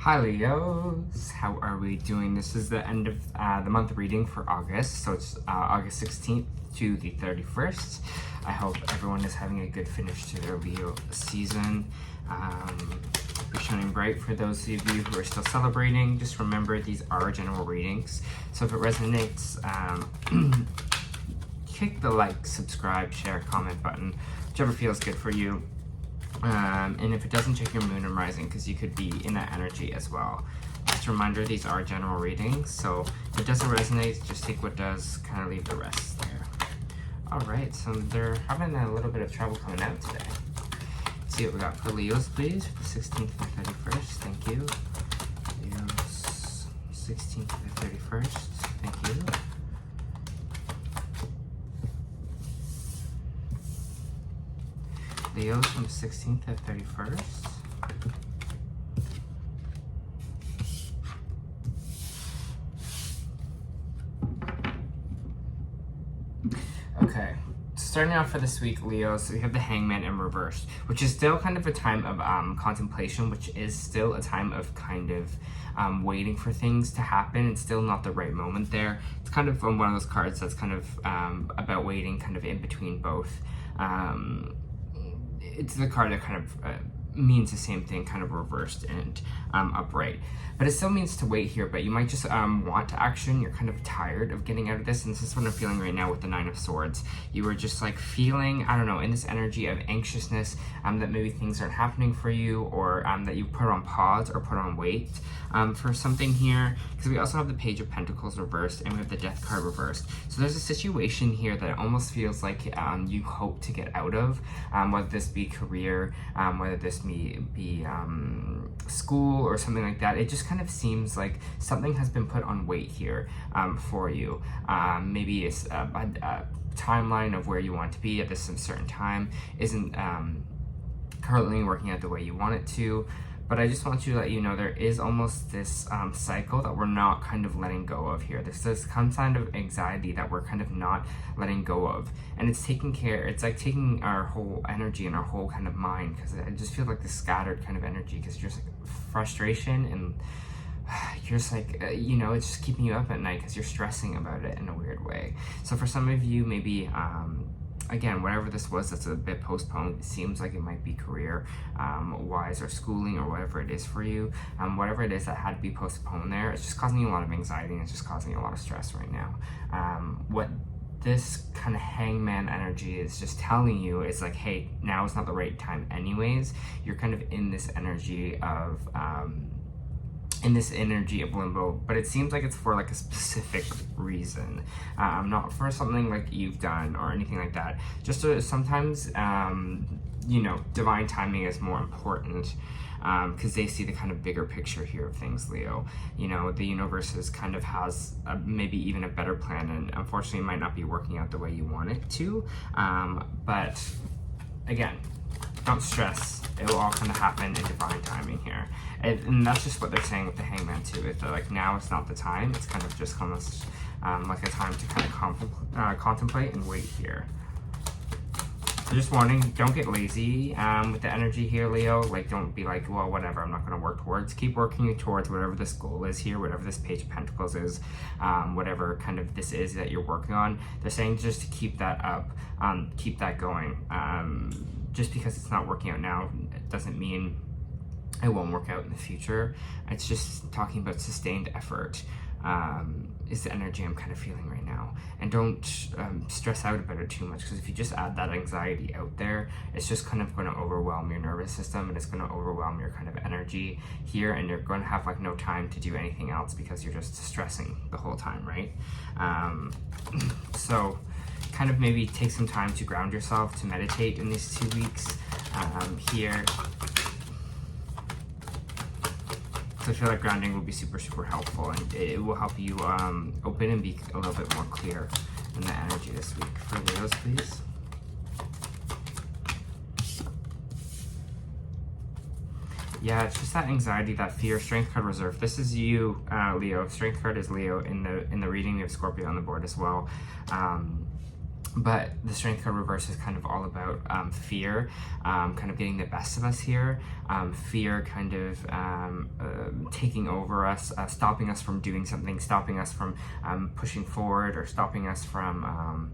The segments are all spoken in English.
Hi Leos, how are we doing? This is the end of the month reading for August, so it's August 16th to the 31st. I hope everyone is having a good finish to their Leo season. We're shining bright for those of you who are still celebrating. Just remember, these are general readings, so if it resonates, click the like, subscribe, share, comment button, whichever feels good for you. And if it doesn't, check your moon and rising, because you could be in that energy as well. Just a reminder, these are general readings, so if it doesn't resonate, just take what does, kind of leave the rest there. Alright, so they're having a little bit of trouble coming out today. Let's see what we got for Leos, please, for the 16th to the 31st. Thank you. Leos, 16th to the 31st. Thank you. Leos from the 16th to the 31st. Okay, starting off for this week, Leos, so we have the Hangman in reverse, which is still kind of a time of contemplation, which is still a time of kind of waiting for things to happen. It's still not the right moment there. It's kind of one of those cards that's kind of about waiting, kind of in between both. It's the card that kind of means the same thing, kind of reversed and upright. But it still means to wait here, but you might just want action. You're kind of tired of getting out of this, and this is what I'm feeling right now with the Nine of Swords. You were just like feeling, I don't know, in this energy of anxiousness, that maybe things aren't happening for you, or that you put on pause or put on wait for something here. Because we also have the Page of Pentacles reversed, and we have the Death card reversed. So there's a situation here that almost feels like you hope to get out of, whether this be career, whether this be school or something like that. It just kind of seems like something has been put on wait here for you. Maybe it's a timeline of where you want to be at this certain time isn't currently working out the way you want it to. But I just want to let you know there is almost this cycle that we're not kind of letting go of here. There's this kind of anxiety that we're kind of not letting go of. And it's taking care, it's like taking our whole energy and our whole kind of mind, because I just feel like this scattered kind of energy, because you're just like frustration, and you're just like, you know, it's just keeping you up at night because you're stressing about it in a weird way. So for some of you, maybe, again, whatever this was that's a bit postponed, it seems like it might be career wise or schooling or whatever it is for you. Whatever it is that had to be postponed there, it's just causing you a lot of anxiety, and it's just causing you a lot of stress right now. What this kind of Hangman energy is just telling you is like, hey, now is not the right time anyways. You're kind of in this energy of limbo, but it seems like it's for like a specific reason, not for something like you've done or anything like that. Just sometimes, you know, divine timing is more important, because they see the kind of bigger picture here of things, Leo. You know, the universe is kind of has maybe even a better plan, and unfortunately it might not be working out the way you want it to, but again, don't stress. It will all kind of happen in divine timing here. And that's just what they're saying with the Hangman too. If they're like, now it's not the time. It's kind of just almost like a time to kind of contemplate and wait here. So just warning, don't get lazy with the energy here, Leo. Like, don't be like, well, whatever, I'm not going to work towards. Keep working towards whatever this goal is here, whatever this Page of Pentacles is, whatever kind of this is that you're working on. They're saying just to keep that up, keep that going. Just because it's not working out now, it doesn't mean it won't work out in the future. It's just talking about sustained effort is the energy I'm kind of feeling right now. And don't stress out about it too much, because if you just add that anxiety out there, it's just kind of going to overwhelm your nervous system, and it's going to overwhelm your kind of energy here, and you're going to have like no time to do anything else because you're just stressing the whole time, right? So kind of maybe take some time to ground yourself, to meditate in these 2 weeks here. So I feel like grounding will be super, super helpful, and it will help you open and be a little bit more clear in the energy this week. For Leos, please. Yeah, it's just that anxiety, that fear. Strength card reserve. This is you, Leo. Strength card is Leo. In the reading, we have Scorpio on the board as well. But the Strength card reverse is kind of all about fear, kind of getting the best of us here. Fear kind of taking over us, stopping us from doing something, stopping us from pushing forward, or stopping us from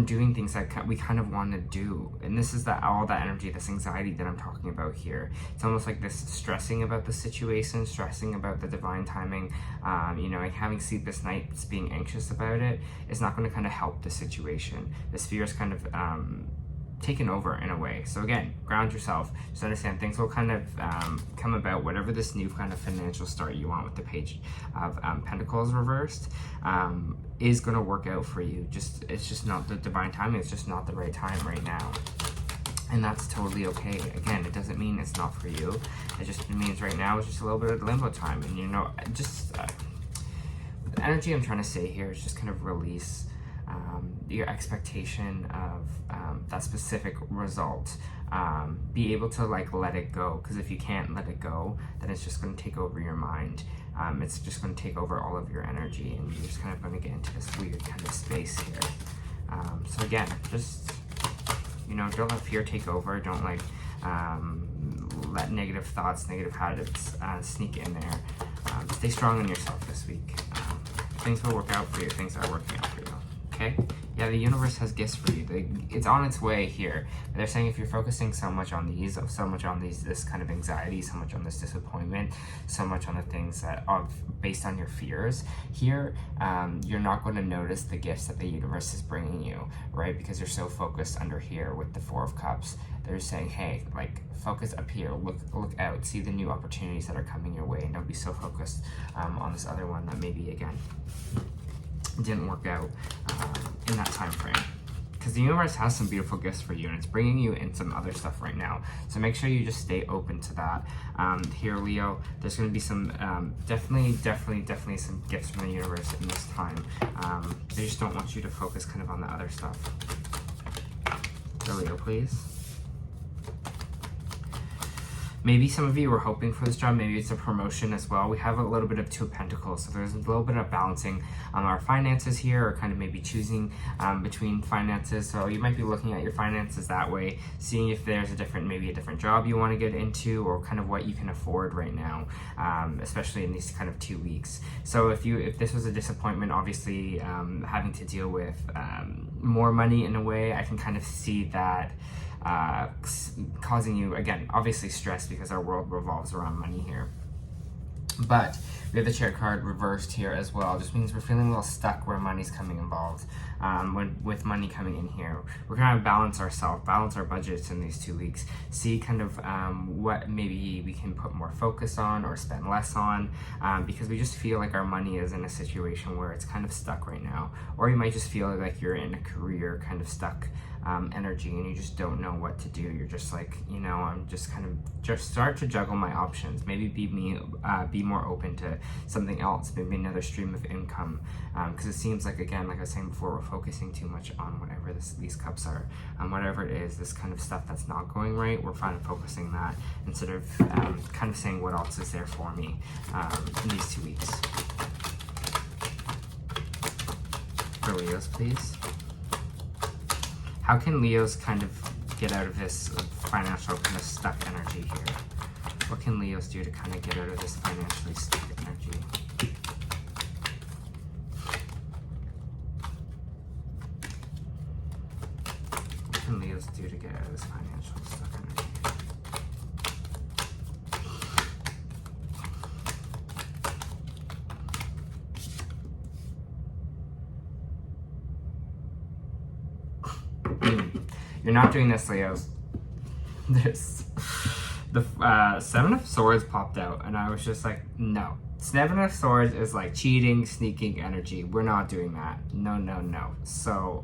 doing things that we kind of want to do. And this is all that energy, this anxiety that I'm talking about here. It's almost like this stressing about the situation, stressing about the divine timing, you know, like having sleepless nights, being anxious about it is not going to kind of help the situation. This fear is kind of taken over in a way. So again, ground yourself. Just understand things will kind of come about. Whatever this new kind of financial start you want with the Page of Pentacles reversed is going to work out for you. It's just not the divine timing. It's just not the right time right now. And that's totally okay. Again, it doesn't mean it's not for you. It just means right now it's just a little bit of limbo time. And you know, just the energy I'm trying to say here is just kind of release your expectation of that specific result. Be able to like let it go, because if you can't let it go, then it's just going to take over your mind. It's just going to take over all of your energy, and you're just kind of going to get into this weird kind of space here. So again, just, you know, don't let fear take over. Don't like let negative thoughts, negative habits sneak in there. Stay strong on yourself this week. Things will work out for you. Things are working out for you. Okay? Yeah, the universe has gifts for you. It's on its way here. They're saying if you're focusing so much on this kind of anxiety, so much on this disappointment, so much on the things that are based on your fears, here, you're not going to notice the gifts that the universe is bringing you, right? Because you're so focused under here with the Four of Cups. They're saying, hey, like, focus up here, look out, see the new opportunities that are coming your way, and don't be so focused on this other one that maybe, again, didn't work out in that time frame. Because the universe has some beautiful gifts for you, and it's bringing you in some other stuff right now. So make sure you just stay open to that. Here, Leo, there's going to be some definitely some gifts from the universe in this time. They just don't want you to focus kind of on the other stuff. So Leo, please. Maybe some of you were hoping for this job. Maybe it's a promotion as well. We have a little bit of Two of Pentacles, so there's a little bit of balancing our finances here, or kind of maybe choosing between finances. So you might be looking at your finances that way, seeing if there's maybe a different job you want to get into, or kind of what you can afford right now, especially in these kind of 2 weeks. So if this was a disappointment, obviously having to deal with more money in a way, I can kind of see that causing you, again, obviously stress, because our world revolves around money here. But we have the Chariot card reversed here as well. Just means we're feeling a little stuck where money's coming involved. With money coming in here, we're going to balance our budgets in these 2 weeks. See kind of what maybe we can put more focus on or spend less on, because we just feel like our money is in a situation where it's kind of stuck right now. Or you might just feel like you're in a career kind of stuck energy, and you just don't know what to do. You're just like, you know, I'm just kind of just start to juggle my options. Maybe be more open to something else, maybe another stream of income, because it seems like, again, like I was saying before, we're focusing too much on whatever these cups are, whatever it is, this kind of stuff that's not going right. We're kind of focusing that instead of kind of saying what else is there for me in these 2 weeks. For Leos, please. How can Leos kind of get out of this financial kind of stuck energy here? What can Leos do to kind of get out of this financially stuck energy? What can Leos do to get out of this financial stuck energy? You're not doing this, Leos. The Seven of Swords popped out, and I was just like, no. Seven of Swords is like cheating, sneaking energy. We're not doing that. No, no, no. So,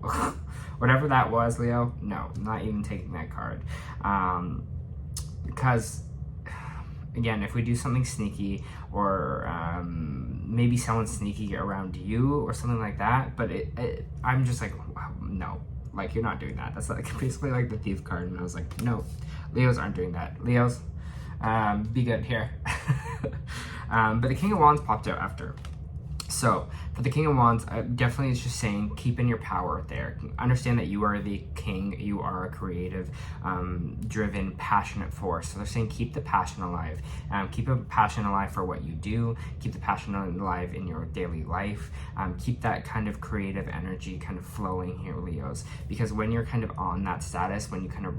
whatever that was, Leo, no, I'm not even taking that card. Because, again, if we do something sneaky, or maybe someone's sneaky around you, or something like that, but I'm just like, wow, no. Like, you're not doing that. That's like basically like the Thief card, and I was like, no, Leos aren't doing that. Leos, be good here. But the King of Wands popped out after. So For the King of Wands, definitely it's just saying keep in your power there. Understand that you are the king, you are a creative, driven, passionate force. So they're saying keep the passion alive. Keep a passion alive for what you do, keep the passion alive in your daily life. Keep that kind of creative energy kind of flowing here, Leos. Because when you're kind of on that status, when you kind of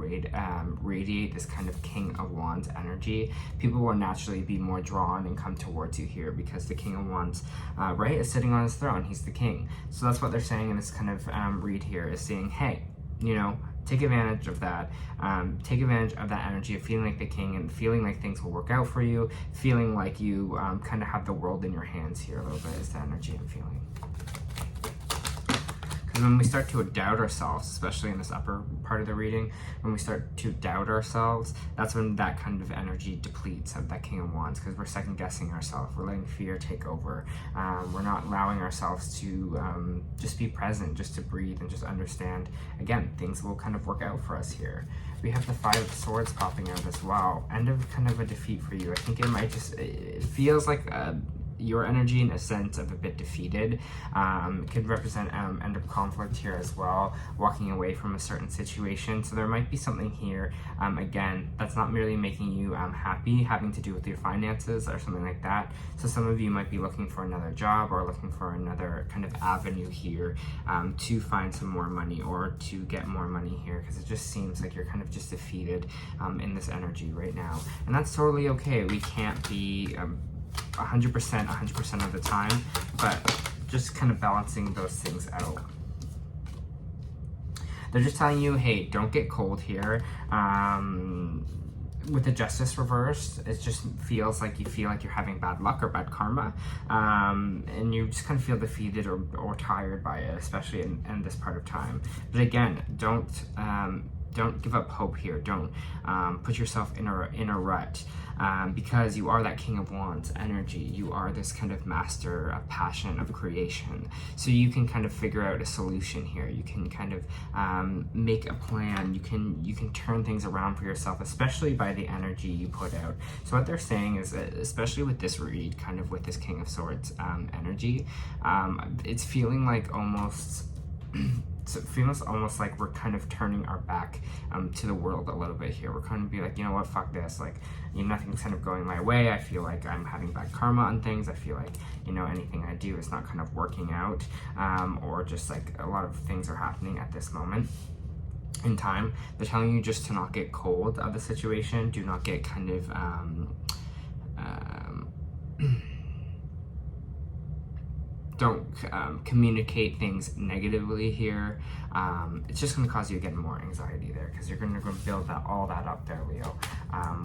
radiate this kind of King of Wands energy, people will naturally be more drawn and come towards you here, because the King of Wands, right, is sitting on his throne. He's the king. So that's what they're saying in this kind of read here, is saying, hey, you know, take advantage of that. Take advantage of that energy of feeling like the king and feeling like things will work out for you, feeling like you kind of have the world in your hands here a little bit, is the energy I'm feeling. When we start to doubt ourselves, especially in this upper part of the reading, when we start to doubt ourselves, that's when that kind of energy depletes of that King of Wands, because we're second guessing ourselves, we're letting fear take over, we're not allowing ourselves to just be present, just to breathe and just understand, again, things will kind of work out for us here. We have the Five of Swords popping out as well, end of kind of a defeat for you. I think it might just, it feels like your energy in a sense of a bit defeated. It could represent end of conflict here as well, walking away from a certain situation. So there might be something here, again, that's not merely making you happy, having to do with your finances or something like that. So some of you might be looking for another job or looking for another kind of avenue here to find some more money or to get more money here, because it just seems like you're kind of just defeated in this energy right now. And that's totally okay. We can't be 100% of the time, but just kind of balancing those things out. They're just telling you, hey, don't get cold here. With the Justice reversed, it just feels like you feel like you're having bad luck or bad karma, and you just kind of feel defeated or tired by it, especially in this part of time. But again, don't give up hope here. Don't put yourself in a rut, because you are that King of Wands energy. You are this kind of master of passion, of creation. So you can kind of figure out a solution here. You can kind of make a plan. You can turn things around for yourself, especially by the energy you put out. So what they're saying is that, especially with this read, kind of with this King of Swords energy, it's feeling like almost so it feels almost like we're kind of turning our back to the world a little bit here. We're kind of be like, you know what, fuck this. Like, you know, nothing's kind of going my way. I feel like I'm having bad karma on things. I feel like, you know, anything I do is not kind of working out, or just like a lot of things are happening at this moment in time. They're telling you just to not get cold of the situation. Do not get kind of don't communicate things negatively here. It's just going to cause you again more anxiety there, because you're going to build all that up there, Leo,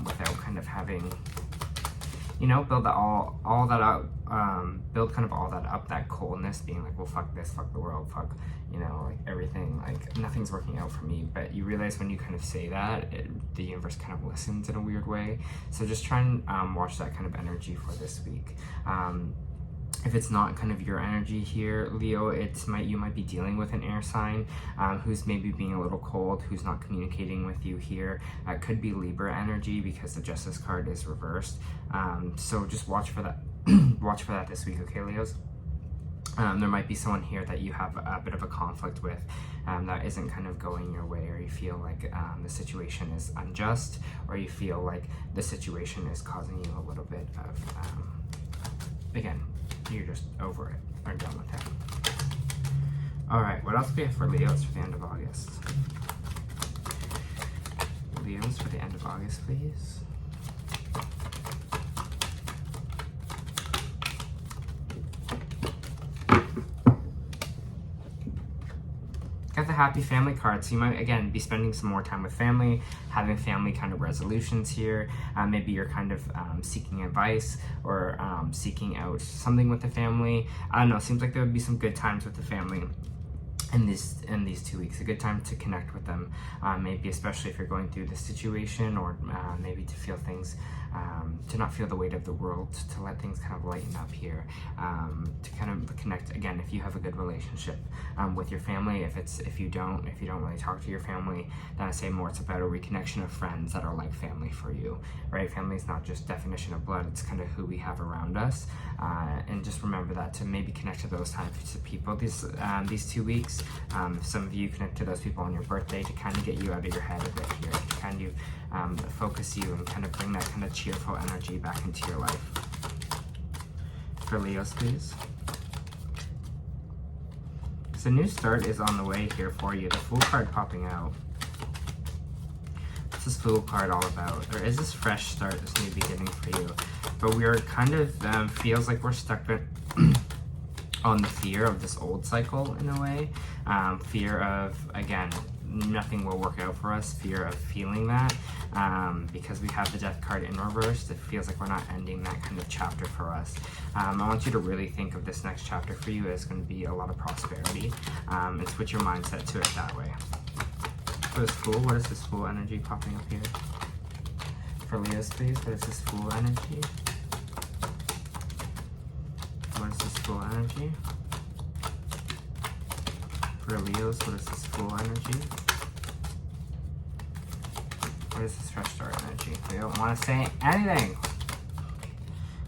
without kind of having, you know, build all that up, build kind of all that up, that coldness, being like, well, fuck this, fuck the world, fuck, you know, like everything, like nothing's working out for me. But you realize when you kind of say that, the universe kind of listens in a weird way. So just try and watch that kind of energy for this week. If it's not kind of your energy here, Leo, you might be dealing with an air sign who's maybe being a little cold, who's not communicating with you here. It could be Libra energy, because the Justice card is reversed. So just watch for that. Watch for that this week, okay, Leos? There might be someone here that you have a bit of a conflict with that isn't kind of going your way, or you feel like the situation is unjust, or you feel like the situation is causing you a little bit of, again, you're just over it or done with it. All right, what else do we have for Leos for the end of August? Leos for the end of August, please. Got the Happy Family card, so you might again be spending some more time with family, having family kind of resolutions here. Maybe you're kind of seeking advice or seeking out something with the family. I don't know, seems like there would be some good times with the family in these 2 weeks. A good time to connect with them, maybe especially if you're going through this situation, or maybe to feel things to not feel the weight of the world, to let things kind of lighten up here, to kind of connect again. If you have a good relationship with your family, if you don't really talk to your family, then I say more it's about a reconnection of friends that are like family for you, right? Family is not just definition of blood, it's kind of who we have around us, and just remember that to maybe connect to those types of people these 2 weeks. Some of you connect to those people on your birthday to kind of get you out of your head a bit here, to kind of focus you and kind of bring that kind of cheerful energy back into your life. For Leos, please. So a new start is on the way here for you. The Fool card popping out. What's this Fool card all about? There is this fresh start, this new beginning for you. But we're kind of, feels like we're stuck on the fear of this old cycle in a way. Fear of, again, nothing will work out for us, fear of feeling that, because we have the Death card in reverse. It feels like we're not ending that kind of chapter for us. I want you to really think of this next chapter for you as going to be a lot of prosperity, and switch your mindset to it that way. For this Fool, what is this Fool energy popping up here? For Leos, please, what is this Fool energy? What is this Fool energy? For Leos, what is this Fool energy? What is this fresh start energy? We don't want to say anything.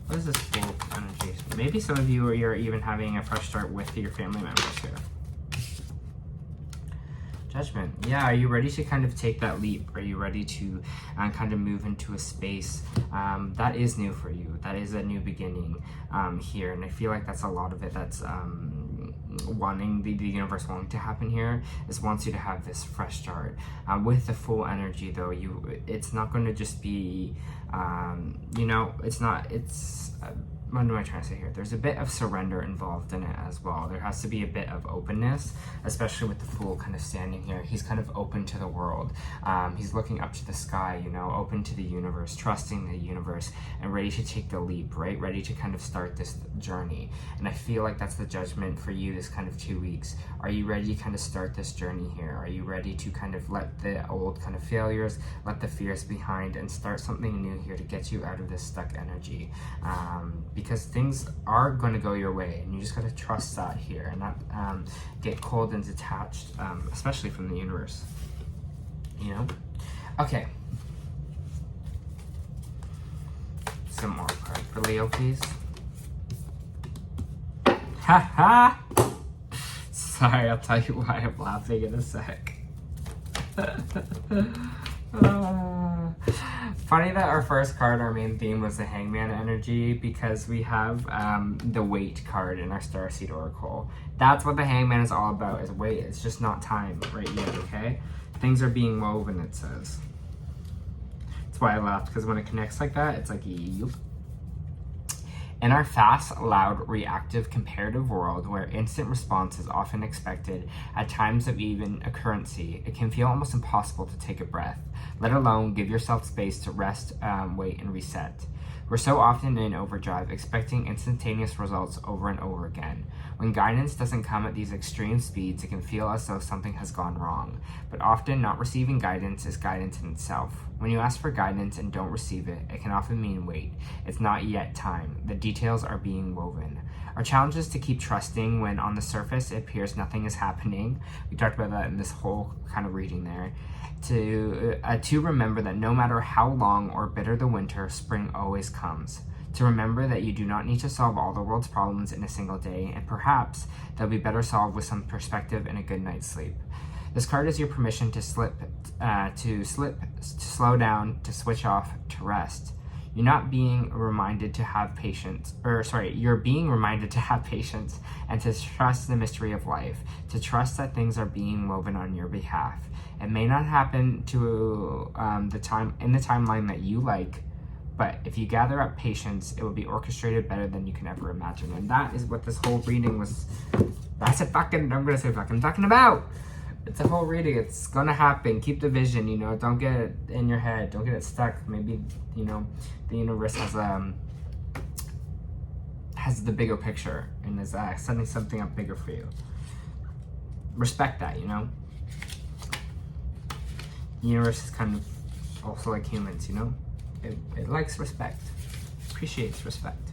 What is this Fool energy? Maybe some of you are even having a fresh start with your family members here. Judgment. Yeah, are you ready to kind of take that leap? Are you ready to kind of move into a space that is new for you? That is a new beginning here. And I feel like that's a lot of it that's wanting, the universe wanting to happen here, is wants you to have this fresh start. With the Full energy though, it's not going to just be, what am I trying to say here? There's a bit of surrender involved in it as well. There has to be a bit of openness, especially with the Fool kind of standing here. He's kind of open to the world. He's looking up to the sky, open to the universe, trusting the universe, and ready to take the leap, right? Ready to kind of start this journey. And I feel like that's the judgment for you this kind of 2 weeks. Are you ready to kind of start this journey here? Are you ready to kind of let the old kind of failures, let the fears behind, and start something new here to get you out of this stuck energy? Because things are going to go your way, and you just got to trust that here and not get cold and detached, especially from the universe. Okay. Some more card for Leo, please. Ha ha! Sorry, I'll tell you why I'm laughing in a sec. Funny that our first card, our main theme, was the Hangman energy, because we have the Wait card in our Starseed Oracle. That's what the Hangman is all about, is wait. It's just not time right yet, okay? Things are being woven, it says. That's why I laughed, because when it connects like that, it's like, yup. In our fast, loud, reactive, comparative world where instant response is often expected, at times of even occurrency, it can feel almost impossible to take a breath, let alone give yourself space to rest, wait, and reset. We're so often in overdrive, expecting instantaneous results over and over again. When guidance doesn't come at these extreme speeds, it can feel as though something has gone wrong. But often, not receiving guidance is guidance in itself. When you ask for guidance and don't receive it, it can often mean wait. It's not yet time. The details are being woven. Our challenge is to keep trusting when on the surface it appears nothing is happening. We talked about that in this whole kind of reading there. To remember that no matter how long or bitter the winter, spring always comes. To remember that you do not need to solve all the world's problems in a single day, and perhaps they'll be better solved with some perspective and a good night's sleep. This card is your permission to slow down, to switch off, to rest. You're being reminded to have patience and to trust the mystery of life, to trust that things are being woven on your behalf. It may not happen to in the timeline that you like, but if you gather up patience, it will be orchestrated better than you can ever imagine. And that is what this whole reading was. I'm talking about. It's a whole reading. It's gonna happen. Keep the vision, don't get it in your head. Don't get it stuck. Maybe, the universe has the bigger picture and is setting something up bigger for you. Respect that, The universe is kind of also like humans, It likes respect, appreciates respect.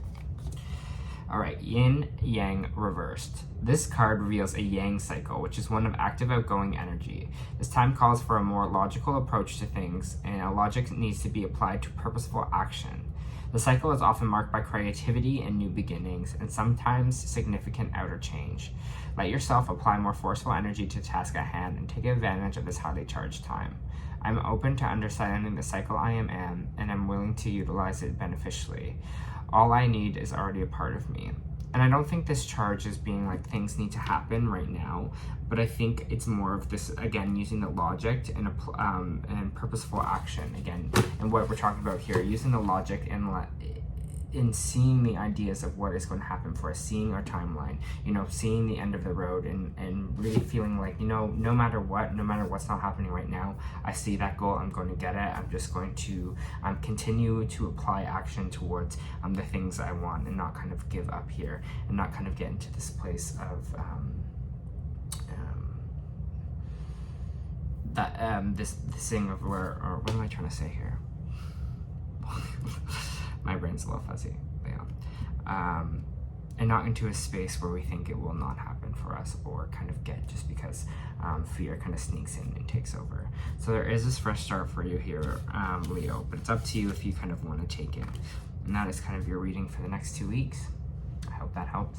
All right, Yin Yang reversed. This card reveals a Yang cycle, which is one of active outgoing energy. This time calls for a more logical approach to things, and a logic needs to be applied to purposeful action. The cycle is often marked by creativity and new beginnings, and sometimes significant outer change. Let yourself apply more forceful energy to the task at hand and take advantage of this highly charged time. I'm open to understanding the cycle I am in, and I'm willing to utilize it beneficially. All I need is already a part of me. And I don't think this charge is being like things need to happen right now, but I think it's more of this, again, using the logic and purposeful action, again, and what we're talking about here, using the logic in seeing the ideas of what is going to happen for us, seeing our timeline, you know, seeing the end of the road, and really feeling like, you know, no matter what's not happening right now, I see that goal, I'm going to get it, I'm just going to continue to apply action towards the things I want, and not kind of give up here, and not kind of get into this place of this thing of where, or what am I trying to say here? My brain's a little fuzzy, yeah. And not into a space where we think it will not happen for us, or kind of get just because fear kind of sneaks in and takes over. So there is this fresh start for you here, Leo, but it's up to you if you kind of want to take it. And that is kind of your reading for the next 2 weeks. I hope that helped.